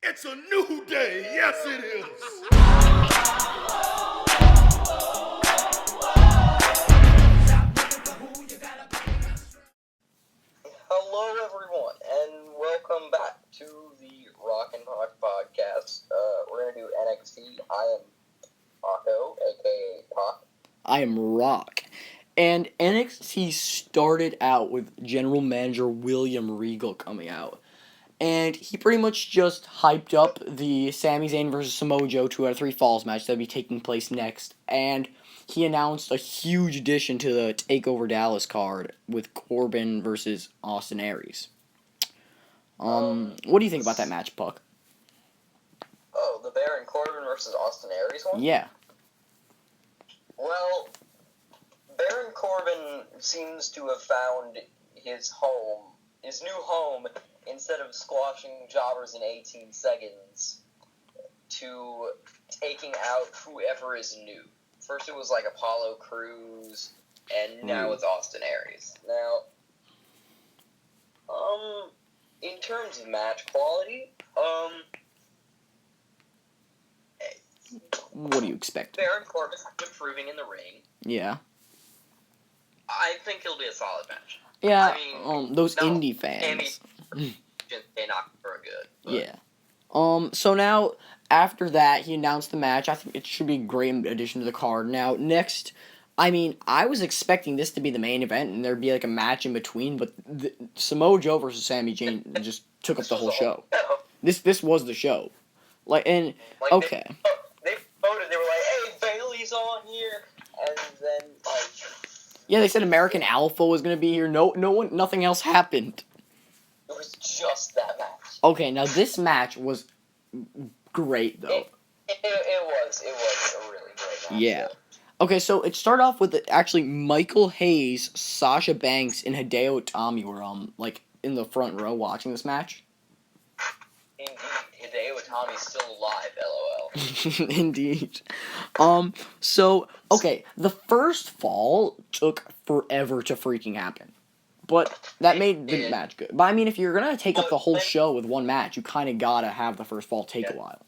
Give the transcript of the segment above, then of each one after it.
It's a new day. Yes, it is. Hello, everyone, and welcome back to the Rock and Pac Podcast. We're going to do NXT. I am Paco, a.k.a. Pac. I am Rock. And NXT started out with General Manager William Regal coming out. And he pretty much just hyped up the Sami Zayn versus Samoa Joe 2 out of 3 Falls match that would be taking place next. And he announced a huge addition to the TakeOver Dallas card with Corbin versus Austin Aries. What do you think about that match, Puck? Oh, the Baron Corbin versus Austin Aries one? Yeah. Well, Baron Corbin seems to have found his new home, instead of squashing jobbers in 18 seconds, to taking out whoever is new. First it was like Apollo Crews, and now it's Austin Aries. Now, in terms of match quality, What do you expect? Baron Corbin's improving in the ring. Yeah. I think it'll be a solid match. Yeah, I mean, those no, indie fans. They knocked for good. But. Yeah. So now, after that, he announced the match. I think it should be a great addition to the card. Now, next, I mean, I was expecting this to be the main event, and there'd be, like, a match in between, but Samoa Joe versus Sami Zayn just took up the whole show. This was the show. Okay. They voted, they were like, hey, Bailey's on here, and then, like... Yeah, they said American Alpha was gonna be here. Nothing else happened. It was just that match. Okay, now this match was great, though. It was a really great match. Yeah. Okay, so it started off with actually Michael Hayes, Sasha Banks, and Hideo Itami were like in the front row watching this match. Indeed, Hideo Itami's still alive. LOL. Indeed. So okay, the first fall took forever to freaking happen. But that made the match good. But I mean, if you're gonna take up the whole show with one match, you kind of gotta have the first fall take a while.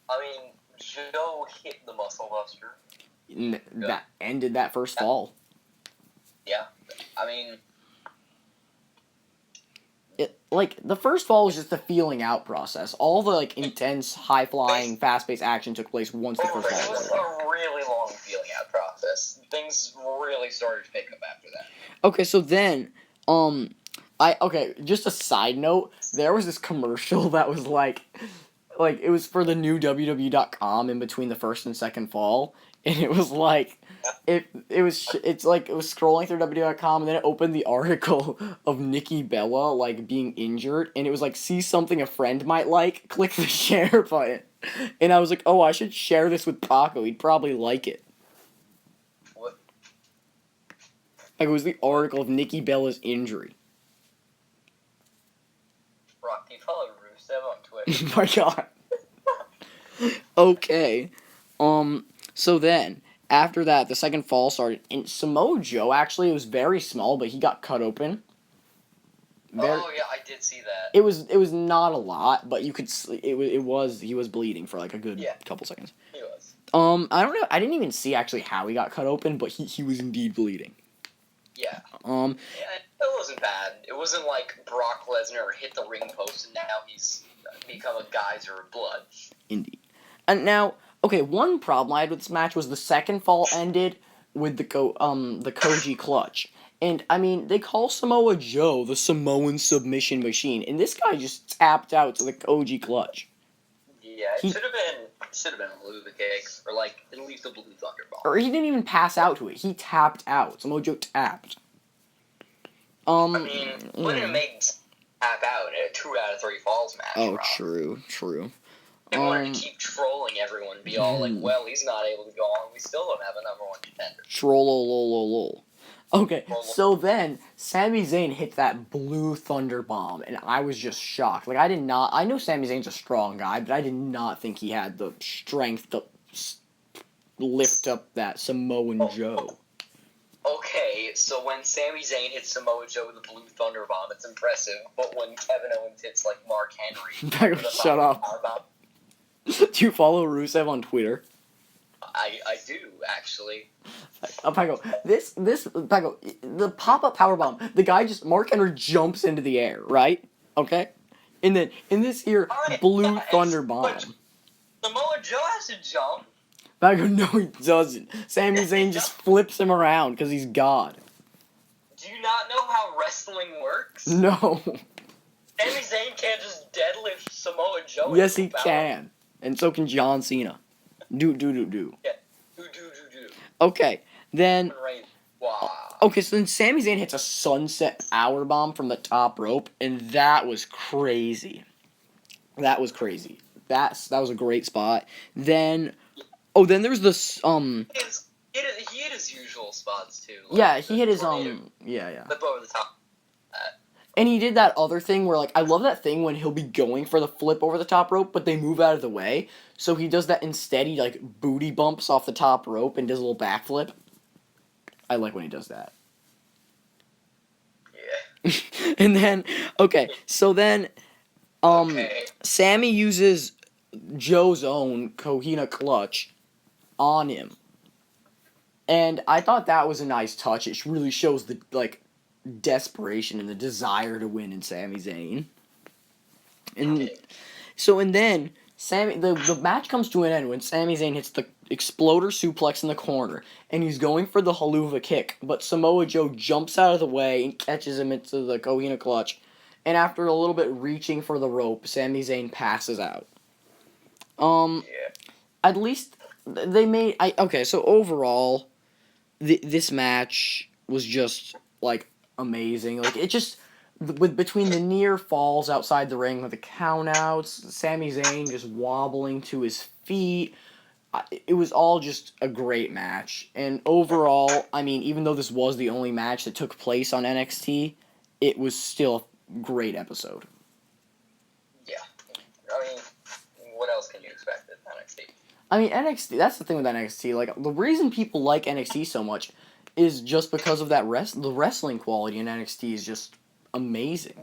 I mean, Joe hit the Muscle Buster. That ended that first fall. Yeah, I mean, the first fall was just the feeling out process. All the intense, high flying, fast paced action took place once the first fall it was was over. a really long feeling out process. Things really started to pick up after that. Okay, so then, just a side note, there was this commercial that was like it was for the new WWE.com in between the first and second fall, and it was like, it was scrolling through WWE.com, and then it opened the article of Nikki Bella, being injured, and it was like, see something a friend might like, click the share button, and I was like, oh, I should share this with Paco, he'd probably like it. What? It was the article of Nikki Bella's injury. Rock, do you follow Rusev on Twitter? Oh my god. Okay. So then, after that, the second fall started, and Samoa Joe, actually, it was very small, but he got cut open. Oh, yeah, I did see that. It was not a lot, but you could, he was bleeding for, a good couple seconds. He was. I don't know, I didn't even see, actually, how he got cut open, but he was indeed bleeding. Yeah. Yeah, it wasn't bad. It wasn't like Brock Lesnar hit the ring post and now he's become a geyser of blood. Indeed. And now, okay, one problem I had with this match was the second fall ended with the Koji clutch. And, I mean, they call Samoa Joe the Samoan submission machine, and this guy just tapped out to the Koji clutch. Yeah, it should have been a Luva kick, or at least a Blue Thunder Bomb. Or he didn't even pass out to it. He tapped out. Samoa Joe tapped. I mean, wouldn't have made tap out in a 2 out of 3 falls match. Oh, Rob. true. They wanted to keep trolling everyone, be all like, well, he's not able to go on. We still don't have a number 1 contender. Trollolololol. Okay, so then Sami Zayn hit that Blue Thunder Bomb, and I was just shocked. I know Sami Zayn's a strong guy, but I did not think he had the strength to lift up that Samoan Joe. Okay, so when Sami Zayn hits Samoa Joe with a Blue Thunder Bomb, it's impressive. But when Kevin Owens hits Mark Henry, Shut up. Do you follow Rusev on Twitter? I do, actually. Paco, Paco, the pop-up powerbomb, the guy Mark Henry jumps into the air, right? Okay? And then, in this here, Alright, Blue yeah, Thunder but bomb. Samoa Joe has to jump. Paco, no he doesn't. Sami Zayn just flips him around because he's God. Do you not know how wrestling works? No. Sami Zayn can't just deadlift Samoa Joe. Yes, he can. And so can John Cena. Do. Yeah. Do. Okay, then... Wow. Okay, so then Sami Zayn hits a sunset powerbomb from the top rope, and that was crazy. That was crazy. That was a great spot. Then... Oh, then there's this, He hit his usual spots, too. Like yeah, he hit his, yeah. Flip over the top. And he did that other thing where, like, I love that thing when he'll be going for the flip over the top rope, but they move out of the way. So he does that instead. He, like, booty bumps off the top rope and does a little backflip. I like when he does that. Yeah. And then, okay, so then, Sammy uses Joe's own Cohina clutch on him. And I thought that was a nice touch. It really shows the, like, desperation and the desire to win in Sami Zayn. And then the match comes to an end when Sami Zayn hits the exploder suplex in the corner and he's going for the haluva kick, but Samoa Joe jumps out of the way and catches him into the Cohina clutch, and after a little bit reaching for the rope, Sami Zayn passes out. At least they made so overall this match was just like amazing. Like, it just, between the near falls outside the ring with the countouts, Sami Zayn just wobbling to his feet, it was all just a great match. And overall, I mean, even though this was the only match that took place on NXT, it was still a great episode. Yeah. I mean, what else can you expect at NXT? I mean, NXT, that's the thing with NXT. Like, the reason people like NXT so much is just because of that the wrestling quality in NXT is just amazing.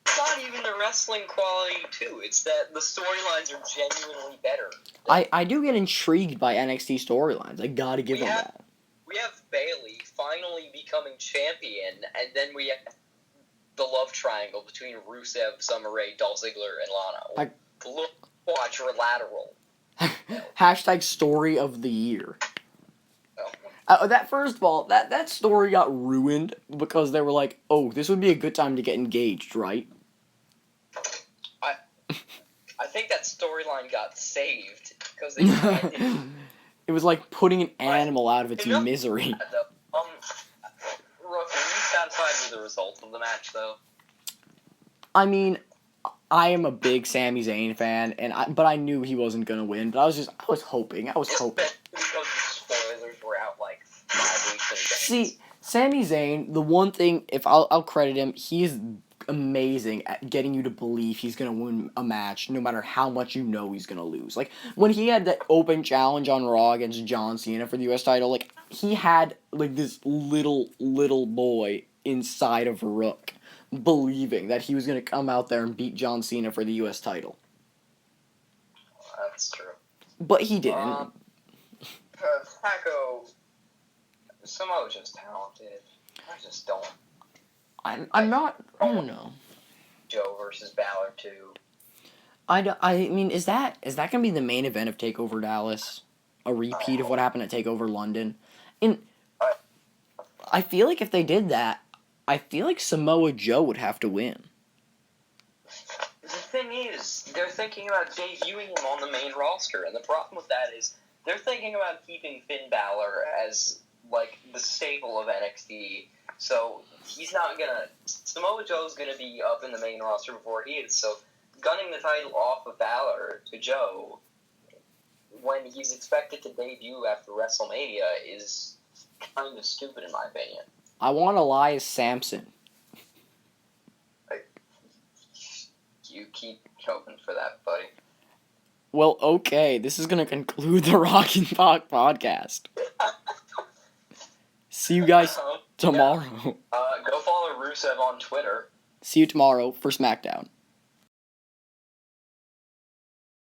It's not even the wrestling quality, too. It's that the storylines are genuinely better. I do get intrigued by NXT storylines. I gotta give them that. We have Bayley finally becoming champion, and then we have the love triangle between Rusev, Summer Rae, Dolph Ziggler, and Lana. Quadrilateral. Hashtag story of the year. Oh. That first of all, that story got ruined because they were like, "Oh, this would be a good time to get engaged, right?" I think that storyline got saved because they. It was like putting an animal out of its misery. Rook, were you satisfied with the result of the match, though? I mean, I am a big Sami Zayn fan, but I knew he wasn't gonna win. But I was hoping. Because the spoilers were out like 5 weeks in advance. See, Sami Zayn, the one thing, if I'll credit him, he is amazing at getting you to believe he's gonna win a match, no matter how much you know he's gonna lose. Like, when he had that open challenge on Raw against John Cena for the U.S. title, like, he had like this little boy inside of Rook believing that he was gonna come out there and beat John Cena for the U.S. title. That's true. But he didn't. Paco, Samoa's just talented. I just don't. I don't know. Joe versus Balor too. I mean, is that gonna be the main event of TakeOver Dallas? A repeat of what happened at TakeOver London? And I feel like if they did that, I feel like Samoa Joe would have to win. The thing is, they're thinking about debuting him on the main roster, and the problem with that is they're thinking about keeping Finn Balor as like the staple of NXT. So he's not gonna. Samoa Joe's gonna be up in the main roster before he is. So gunning the title off of Balor to Joe when he's expected to debut after WrestleMania is kind of stupid in my opinion. I want Elias Sampson. You keep hoping for that, buddy. Well, okay. This is gonna conclude the Rockin' Pac Podcast. See you guys tomorrow. Go follow Rusev on Twitter. See you tomorrow for SmackDown.